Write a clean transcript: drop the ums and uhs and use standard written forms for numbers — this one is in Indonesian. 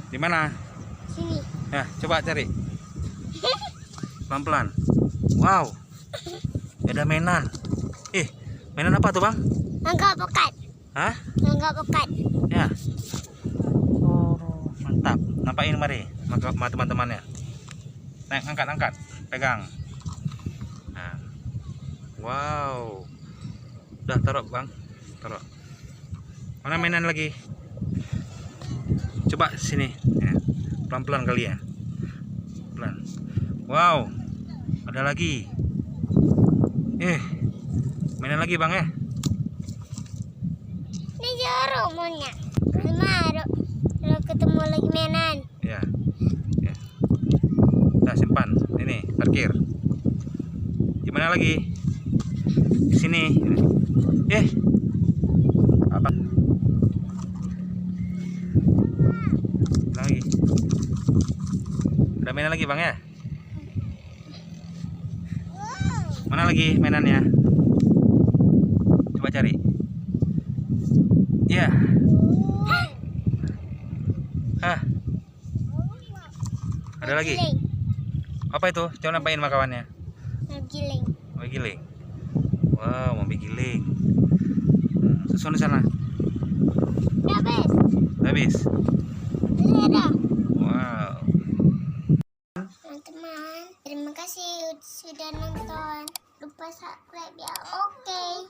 Di mana? Sini. Ya, coba cari. Pelan-pelan. Wow. Ada mainan. Mainan apa tuh, Bang? Enggak pekat. Hah? Enggak pekat. Ya. Oh, mantap. Nampakin mari sama teman-temannya. Naik, angkat. Pegang. Nah. Wow. Udah taruh, Bang. Taruh. Mana mainan lagi? Coba sini. Ya. Pelan-pelan kali ya. Pelan. Wow. Ada lagi. Mainan lagi, Bang ya. Ini jarum punya. Kemarin kalau ketemu lagi mainan. Ya. Ya. Udah simpan. Ini parkir. Gimana lagi? Di sini. Apa? Lagi. Ada mainan lagi, Bang ya? Mana lagi mainannya? Coba cari. Ya. Ada lagi. Apa itu? Coba nampain sama kawannya. Giling. Mau giling. Wow, mau giling. Susun di sana. Habis. Habis. Sudah. Wow. Teman-teman, terima kasih sudah nonton. Lupa subscribe ya. Oke.